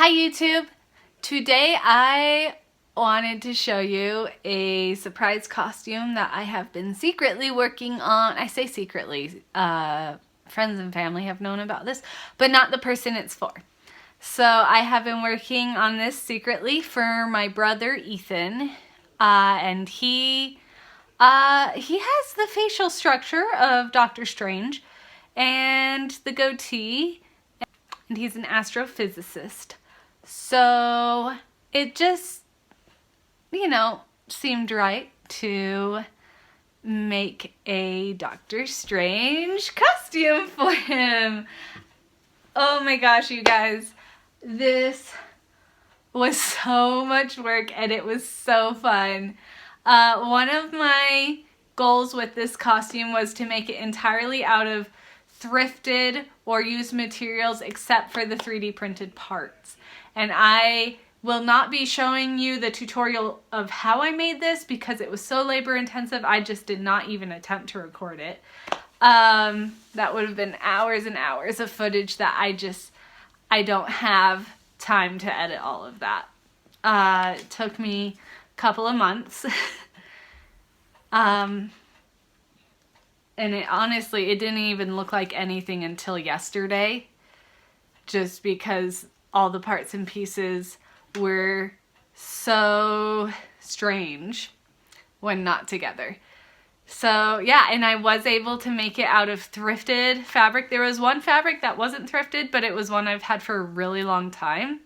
Hi YouTube! Today I wanted to show you a surprise costume that I have been secretly working on. I say secretly, friends and family have known about this, but not the person it's for. So I have been working on this secretly for my brother Ethan, and he has the facial structure of Doctor Strange and the goatee, and he's an astrophysicist. So it just, seemed right to make a Doctor Strange costume for him. Oh my gosh, you guys. This was so much work and it was so fun. One of my goals with this costume was to make it entirely out of thrifted or used materials except for the 3D printed parts. And I will not be showing you the tutorial of how I made this because it was so labor intensive I just did not even attempt to record it. That would have been hours and hours of footage that I don't have time to edit all of that. It took me a couple of months. And honestly, it didn't even look like anything until yesterday, just because all the parts and pieces were so strange when not together. So yeah, and I was able to make it out of thrifted fabric. There was one fabric that wasn't thrifted, but it was one I've had for a really long time.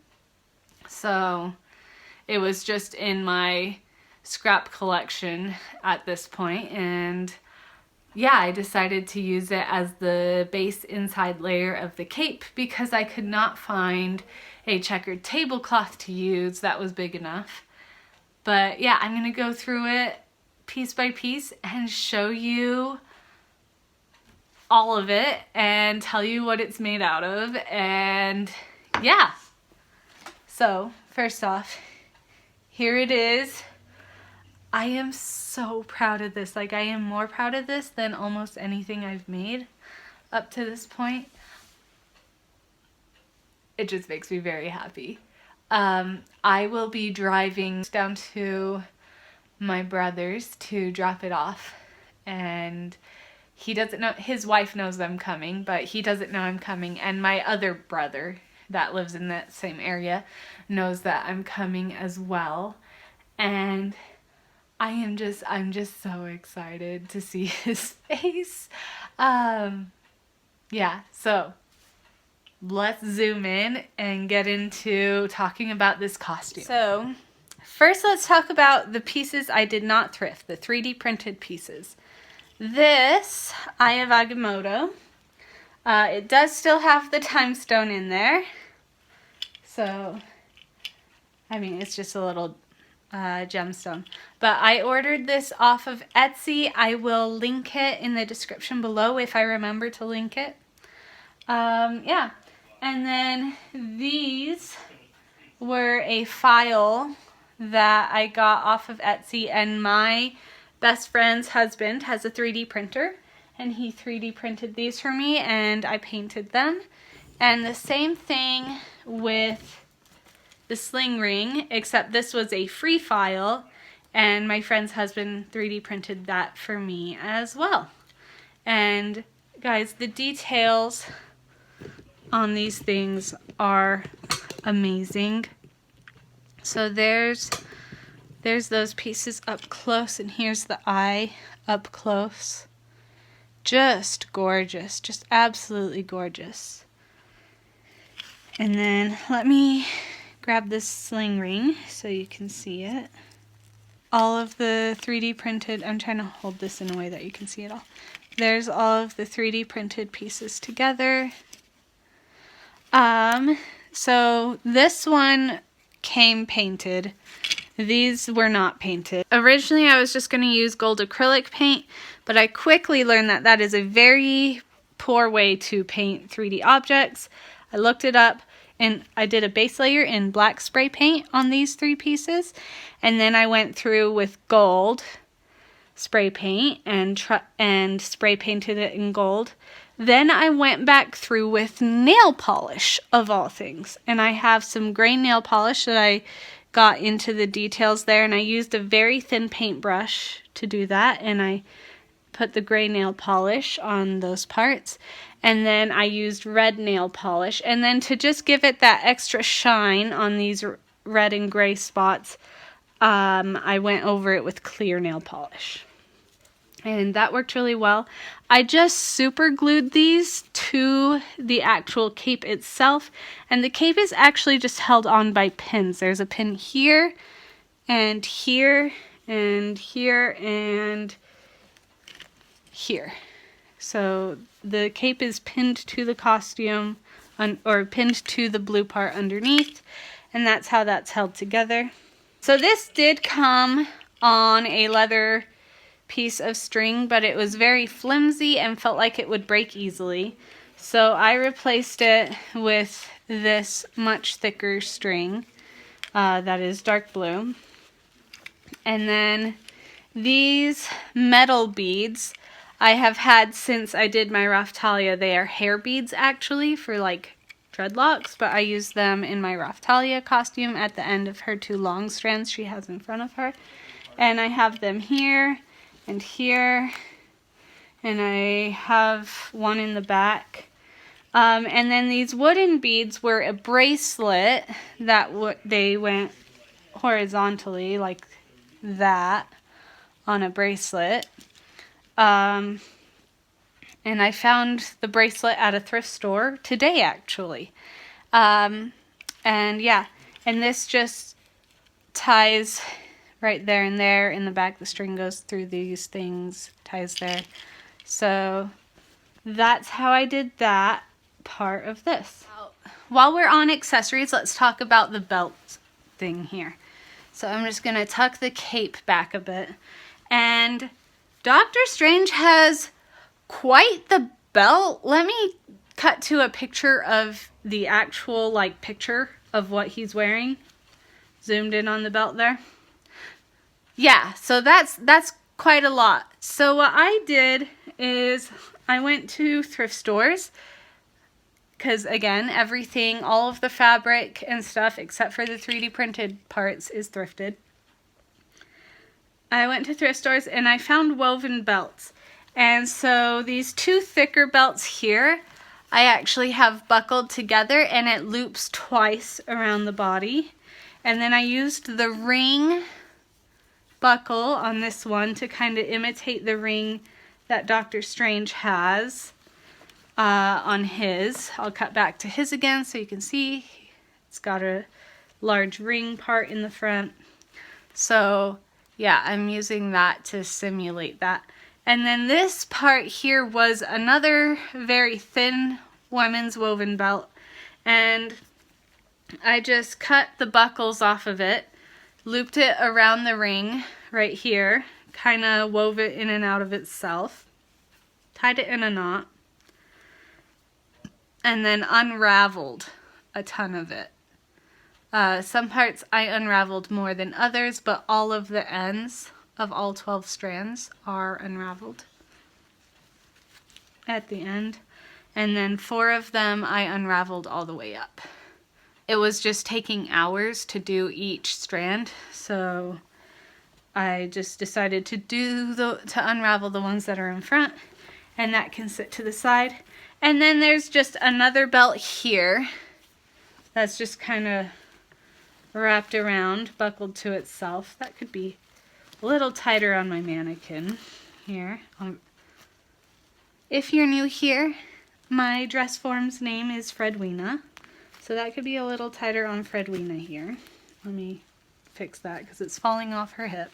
So it was just in my scrap collection at this point, and yeah, I decided to use it as the base inside layer of the cape because I could not find a checkered tablecloth to use that was big enough. But yeah, I'm going to go through it piece by piece and show you all of it and tell you what it's made out of. And yeah, so first off, here it is. I am so proud of this. Like, I am more proud of this than almost anything I've made up to this point. It just makes me very happy. I will be driving down to my brother's to drop it off, and he doesn't know, his wife knows I'm coming, but he doesn't know I'm coming, and my other brother that lives in that same area knows that I'm coming as well, and I'm just so excited to see his face. Yeah, so let's zoom in and get into talking about this costume. So first let's talk about the pieces I did not thrift, the 3D printed pieces. This, I have Agamotto. It does still have the time stone in there. So, I mean, it's just a little gemstone. But I ordered this off of Etsy. I will link it in the description below if I remember to link it. Yeah. And then these were a file that I got off of Etsy, and my best friend's husband has a 3D printer, and he 3D printed these for me, and I painted them. And the same thing with the sling ring, except this was a free file, and my friend's husband 3D printed that for me as well. And guys, the details on these things are amazing. So there's those pieces up close, and here's the eye up close. Just gorgeous, just absolutely gorgeous. And then let me grab this sling ring so you can see it. All of the 3D printed, I'm trying to hold this in a way that you can see it all. There's all of the 3D printed pieces together. So this one came painted. These were not painted. Originally I was just going to use gold acrylic paint, but I quickly learned that that is a very poor way to paint 3D objects. I looked it up, and I did a base layer in black spray paint on these 3 pieces, and then I went through with gold spray paint and spray painted it in gold. Then I went back through with nail polish, of all things. And I have some gray nail polish that I got into the details there. And I used a very thin paintbrush to do that. And I put the gray nail polish on those parts. And then I used red nail polish. And then to just give it that extra shine on these red and gray spots, I went over it with clear nail polish. And that worked really well. I just super glued these to the actual cape itself. And the cape is actually just held on by pins. There's a pin here, and here, and here, and here. So the cape is pinned to the costume, or pinned to the blue part underneath. And that's how that's held together. So this did come on a leather piece of string, but it was very flimsy and felt like it would break easily. So I replaced it with this much thicker string that is dark blue. And then these metal beads I have had since I did my Raftalia. They are hair beads actually for like dreadlocks, but I used them in my Raftalia costume at the end of her 2 long strands she has in front of her. And I have them here and here, and I have one in the back. And then these wooden beads were a bracelet that they went horizontally like that on a bracelet. And I found the bracelet at a thrift store today actually. And yeah, and this just ties right there and there in the back. The string goes through these things, ties there. So that's how I did that part of this. While we're on accessories, let's talk about the belt thing here. So I'm just gonna tuck the cape back a bit. And Dr. Strange has quite the belt. Let me cut to a picture of the actual picture of what he's wearing. Zoomed in on the belt there. Yeah, so that's quite a lot. So what I did is I went to thrift stores because, again, everything, all of the fabric and stuff except for the 3D printed parts is thrifted. I went to thrift stores and I found woven belts. And so these 2 thicker belts here, I actually have buckled together and it loops twice around the body. And then I used the ring buckle on this one to kind of imitate the ring that Dr. Strange has on his. I'll cut back to his again so you can see it's got a large ring part in the front. So yeah, I'm using that to simulate that. And then this part here was another very thin women's woven belt, and I just cut the buckles off of it, looped it around the ring right here, kind of wove it in and out of itself, tied it in a knot, and then unraveled a ton of it. Some parts I unraveled more than others, but all of the ends of all 12 strands are unraveled at the end. And then 4 of them I unraveled all the way up. It was just taking hours to do each strand, so I just decided to unravel the ones that are in front, and that can sit to the side. And then there's just another belt here that's just kind of wrapped around, buckled to itself. That could be a little tighter on my mannequin here. If you're new here, my dress form's name is Fredwina, so that could be a little tighter on Fredwina here. Let me fix that because it's falling off her hip.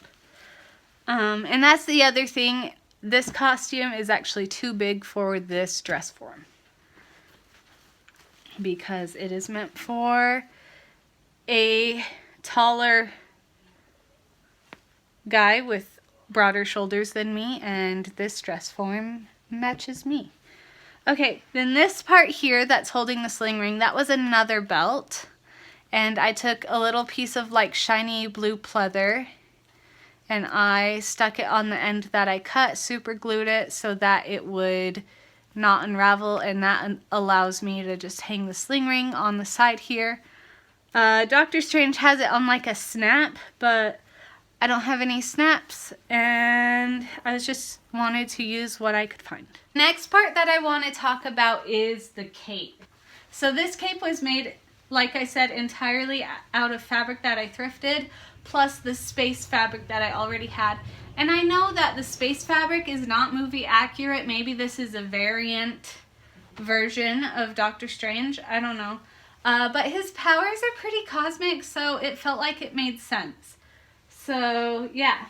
And that's the other thing. This costume is actually too big for this dress form because it is meant for a taller guy with broader shoulders than me, and this dress form matches me. Okay, then this part here that's holding the sling ring, that was another belt, and I took a little piece of shiny blue pleather and I stuck it on the end that I cut, super glued it so that it would not unravel, and that allows me to just hang the sling ring on the side here. Dr. Strange has it on like a snap, but I don't have any snaps, and I just wanted to use what I could find. Next part that I want to talk about is the cape. So this cape was made, like I said, entirely out of fabric that I thrifted, plus the space fabric that I already had. And I know that the space fabric is not movie accurate. Maybe this is a variant version of Doctor Strange. I don't know. But his powers are pretty cosmic, so it felt like it made sense. So yeah,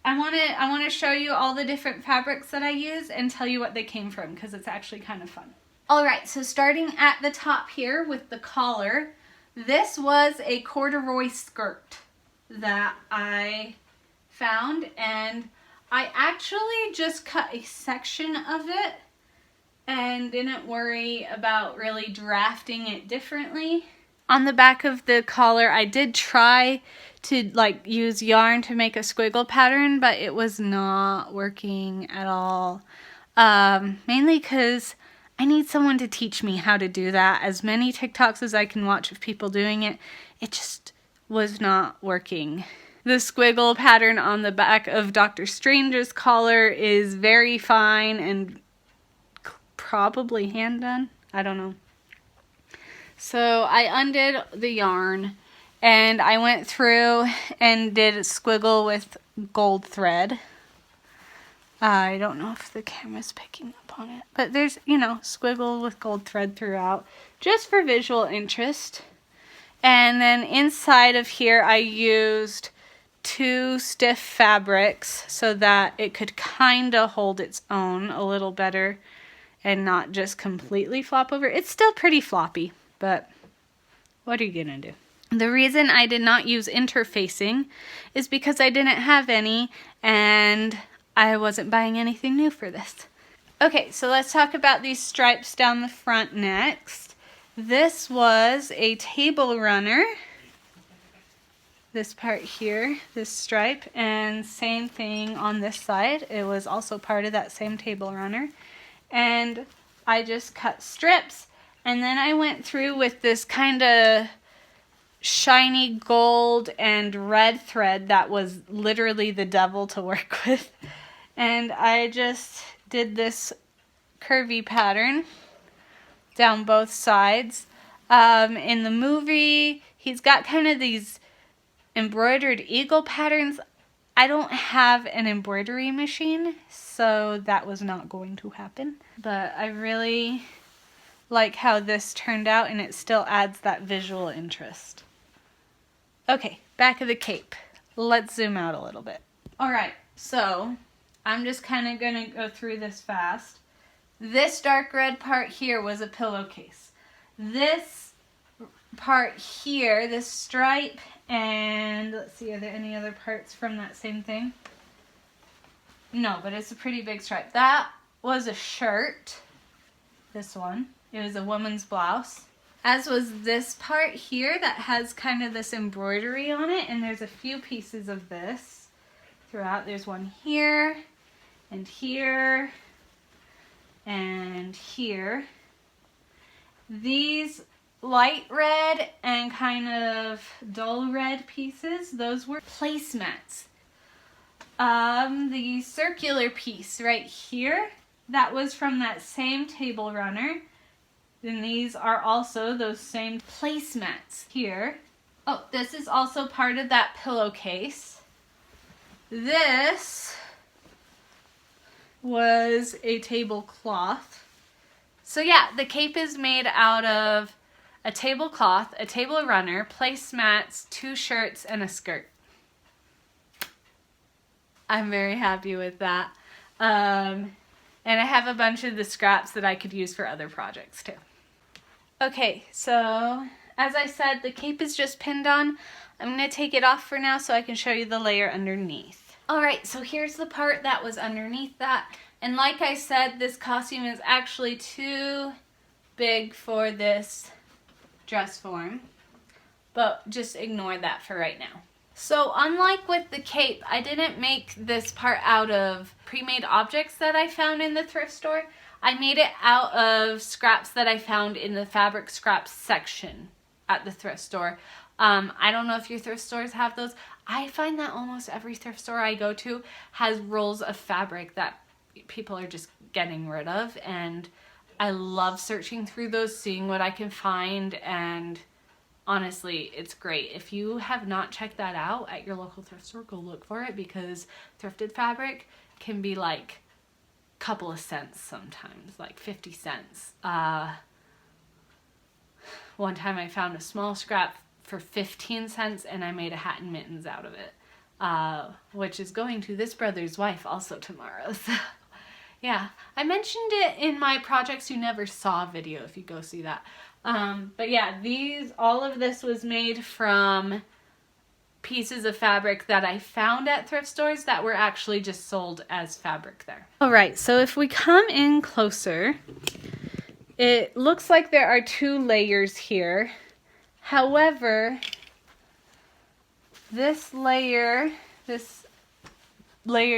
I want to show you all the different fabrics that I use and tell you what they came from, because it's actually kind of fun. Alright, so starting at the top here with the collar, this was a corduroy skirt that I found, and I actually just cut a section of it and didn't worry about really drafting it differently. On the back of the collar, I did try to like use yarn to make a squiggle pattern, but it was not working at all. Mainly because I need someone to teach me how to do that. As many TikToks as I can watch of people doing it, it just was not working. The squiggle pattern on the back of Doctor Strange's collar is very fine and probably hand done. I don't know. So I undid the yarn and I went through and did a squiggle with gold thread. I don't know if the camera's picking up on it, but there's, you know, squiggle with gold thread throughout, just for visual interest. And then inside of here I used 2 stiff fabrics so that it could kind of hold its own a little better and not just completely flop over. It's still pretty floppy, but what are you gonna do? The reason I did not use interfacing is because I didn't have any and I wasn't buying anything new for this. Okay, so let's talk about these stripes down the front next. This was a table runner. This part here, this stripe, and same thing on this side. It was also part of that same table runner. And I just cut strips, and then I went through with this kind of shiny gold and red thread that was literally the devil to work with. And I just did this curvy pattern down both sides. In the movie, he's got kind of these embroidered eagle patterns. I don't have an embroidery machine, so that was not going to happen. But I really like how this turned out, and it still adds that visual interest. Okay, back of the cape. Let's zoom out a little bit. Alright, so I'm just kind of going to go through this fast. This dark red part here was a pillowcase. This part here, this stripe, and let's see, are there any other parts from that same thing? No, but it's a pretty big stripe. That was a shirt. This one. It was a woman's blouse. As was this part here that has kind of this embroidery on it, and there's a few pieces of this throughout. There's one here, and here, and here. These light red and kind of dull red pieces, those were placemats. The circular piece right here, that was from that same table runner. Then these are also those same placemats here. Oh, this is also part of that pillowcase. This was a tablecloth. So yeah, the cape is made out of a tablecloth, a table runner, placemats, 2 shirts, and a skirt. I'm very happy with that. And I have a bunch of the scraps that I could use for other projects too. Okay, so as I said, the cape is just pinned on. I'm going to take it off for now so I can show you the layer underneath. Alright, so here's the part that was underneath that. And like I said, this costume is actually too big for this dress form. But just ignore that for right now. So unlike with the cape, I didn't make this part out of pre-made objects that I found in the thrift store. I made it out of scraps that I found in the fabric scraps section at the thrift store. I don't know if your thrift stores have those. I find that almost every thrift store I go to has rolls of fabric that people are just getting rid of, and I love searching through those, seeing what I can find, and honestly, it's great. If you have not checked that out at your local thrift store, go look for it, because thrifted fabric can be like a couple of cents sometimes, like 50 cents. One time I found a small scrap for 15 cents and I made a hat and mittens out of it, which is going to this brother's wife also tomorrow. So yeah, I mentioned it in my Projects You Never Saw video if you go see that. But yeah, all of this was made from pieces of fabric that I found at thrift stores that were actually just sold as fabric there. All right, so if we come in closer, it looks like there are 2 layers here. However, this layer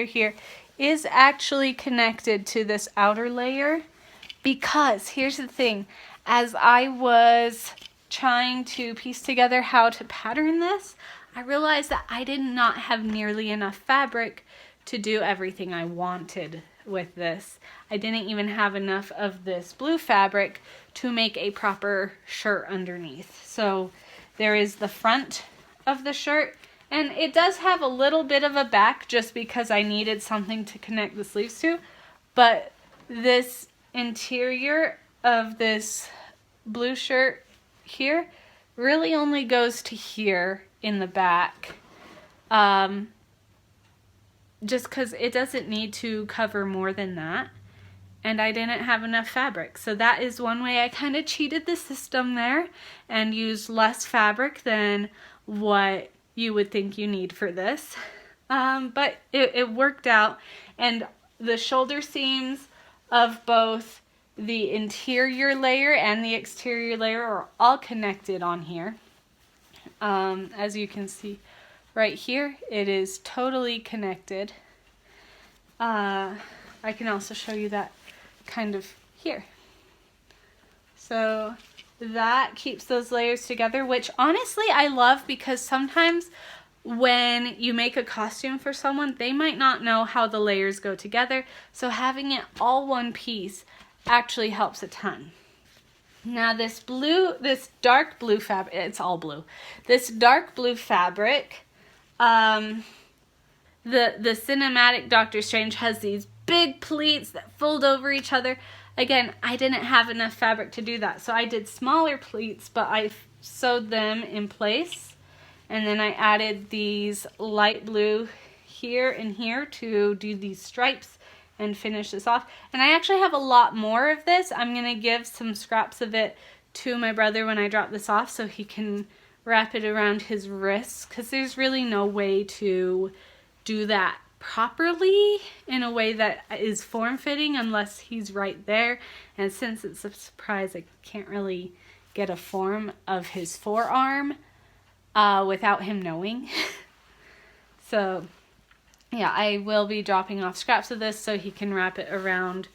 here is actually connected to this outer layer, because here's the thing, as I was trying to piece together how to pattern this, I realized that I did not have nearly enough fabric to do everything I wanted with this. I didn't even have enough of this blue fabric to make a proper shirt underneath. So there is the front of the shirt, and it does have a little bit of a back just because I needed something to connect the sleeves to, but this interior of this blue shirt here really only goes to here in the back, just because it doesn't need to cover more than that, and I didn't have enough fabric. So that is one way I kind of cheated the system there and used less fabric than what you would think you need for this, but it worked out. And the shoulder seams of both the interior layer and the exterior layer are all connected on here. As you can see right here, it is totally connected. I can also show you that kind of here. So that keeps those layers together, which honestly I love, because sometimes when you make a costume for someone, they might not know how the layers go together. So having it all one piece actually helps a ton. Now this dark blue fabric, it's all blue. This dark blue fabric, the cinematic Doctor Strange has these big pleats that fold over each other. Again, I didn't have enough fabric to do that, so I did smaller pleats, but I sewed them in place. And then I added these light blue here and here to do these stripes and finish this off. And I actually have a lot more of this. I'm going to give some scraps of it to my brother when I drop this off so he can wrap it around his wrists, because there's really no way to do that properly in a way that is form-fitting unless he's right there. And since it's a surprise, I can't really get a form of his forearm without him knowing. So yeah, I will be dropping off scraps of this so he can wrap it around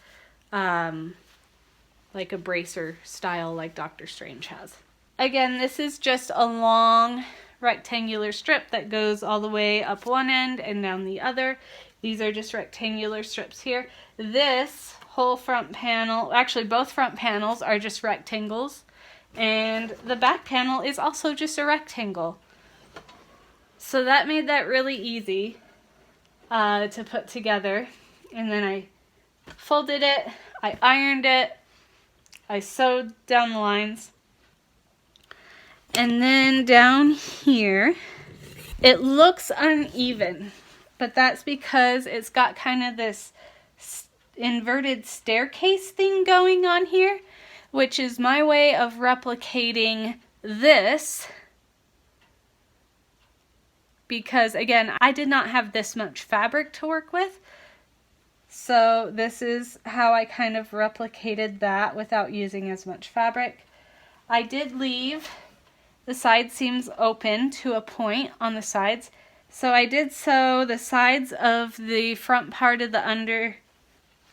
like a bracer style like Doctor Strange has. Again, this is just a long rectangular strip that goes all the way up one end and down the other. These are just rectangular strips here. This whole front panel, actually both front panels are just rectangles, and the back panel is also just a rectangle. So that made that really easy to put together. And then I folded it, I ironed it, I sewed down the lines. And then down here, it looks uneven, but that's because it's got kind of this inverted staircase thing going on here, which is my way of replicating this, because again, I did not have this much fabric to work with. So this is how I kind of replicated that without using as much fabric. I did leave the side seams open to a point on the sides. So I did sew the sides of the front part of the under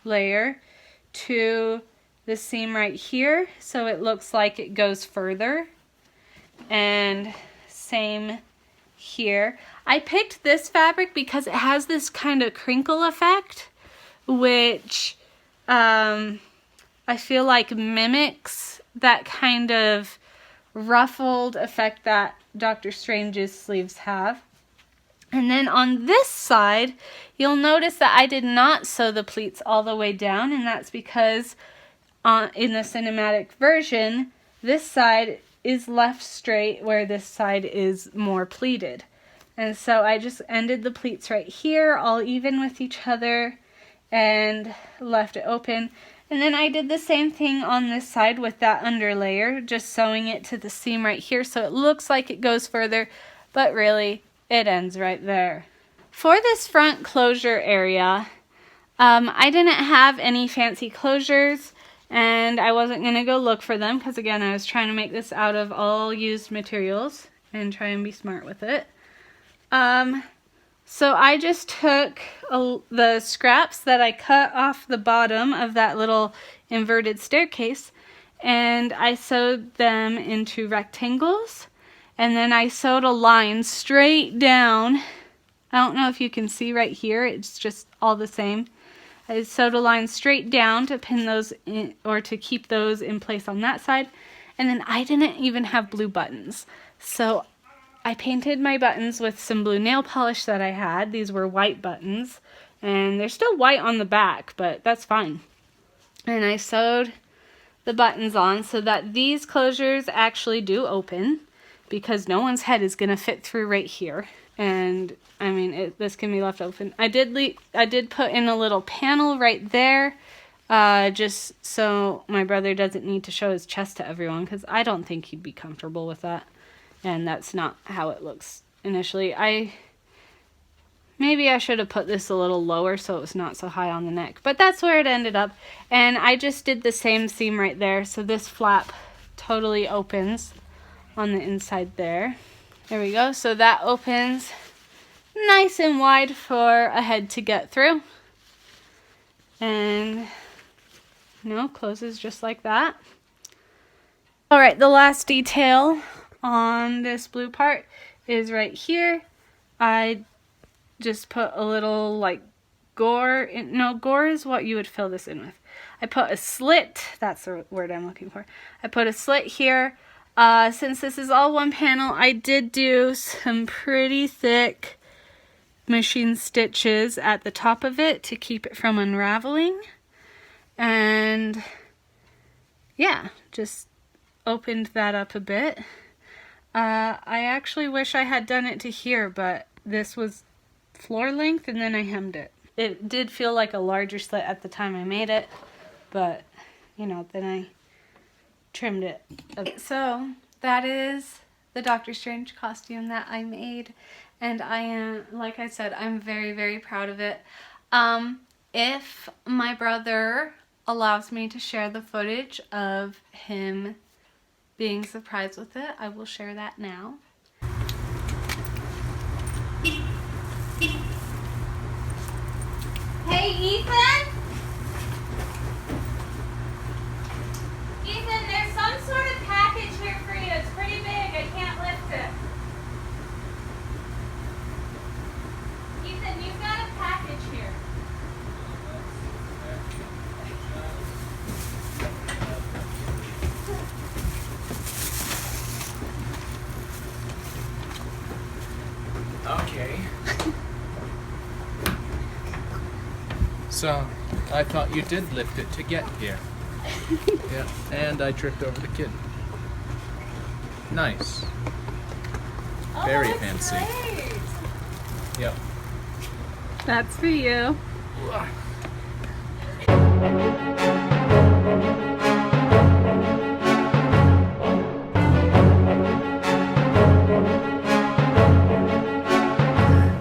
layer to the seam right here, so it looks like it goes further. And same here. I picked this fabric because it has this kind of crinkle effect, which I feel like mimics that kind of ruffled effect that Dr. Strange's sleeves have. And then on this side, you'll notice that I did not sew the pleats all the way down, and that's because in the cinematic version, this side is left straight where this side is more pleated. And so I just ended the pleats right here, all even with each other, and left it open. And then I did the same thing on this side with that underlayer, just sewing it to the seam right here so it looks like it goes further, but really it ends right there. For this front closure area, I didn't have any fancy closures, and I wasn't going to go look for them because, again, I was trying to make this out of all used materials and try and be smart with it. So I just took the scraps that I cut off the bottom of that little inverted staircase, and I sewed them into rectangles, and then I sewed a line straight down. I don't know if you can see right here, it's just all the same. I sewed a line straight down to pin those in, or to keep those in place on that side. And then I didn't even have blue buttons, so I painted my buttons with some blue nail polish that I had. These were white buttons, and they're still white on the back, but that's fine. And I sewed the buttons on so that these closures actually do open, because no one's head is going to fit through right here. And I mean, this can be left open. I did put in a little panel right there, just so my brother doesn't need to show his chest to everyone, because I don't think he'd be comfortable with that. And that's not how it looks initially. Maybe I should have put this a little lower so it was not so high on the neck, but that's where it ended up. And I just did the same seam right there, so this flap totally opens on the inside there. There we go. So that opens nice and wide for a head to get through. And closes just like that. All right, the last detail on this blue part is right here. I just put a little like gore in. No, gore is what you would fill this in with. I put a slit, that's the word I'm looking for. I put a slit here. Since this is all one panel, I did do some pretty thick machine stitches at the top of it to keep it from unraveling. And yeah, just opened that up a bit. I actually wish I had done it to here, but this was floor length and then I hemmed it. It did feel like a larger slit at the time I made it, but then I trimmed it a bit. So that is the Doctor Strange costume that I made, and I am, like I said, I'm very, very proud of it. If my brother allows me to share the footage of him being surprised with it, I will share that now. Hey, Ethan? Ethan, there's some sort of package here for you. It's pretty big. I can't lift it. Ethan, you've got a package here. Okay. So, I thought you did lift it to get here. Yeah, and I tripped over the kid. Nice. Oh, very fancy. Great. Yep. That's for you.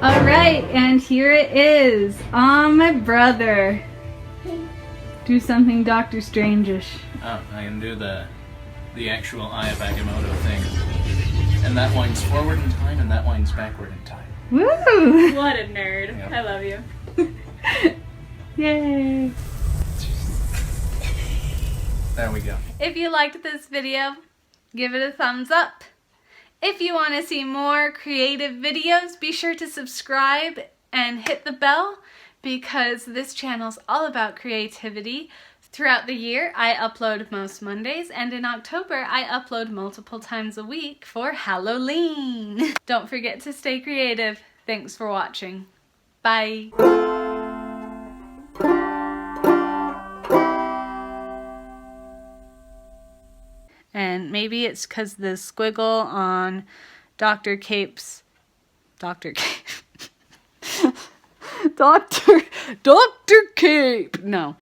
All right, and here it is. On my brother. Do something Doctor Strange-ish. Oh, I can do the actual Eye of Agamotto thing. And that winds forward in time, and that winds backward in time. Woo! What a nerd. Yep. I love you. Yay! There we go. If you liked this video, give it a thumbs up. If you want to see more creative videos, be sure to subscribe and hit the bell because this channel is all about creativity. Throughout the year, I upload most Mondays, and in October, I upload multiple times a week for Hallow-Leen. Don't forget to stay creative. Thanks for watching. Bye. And maybe it's because the squiggle on Dr. Cape's... Dr. Cape... Dr. Cape! No.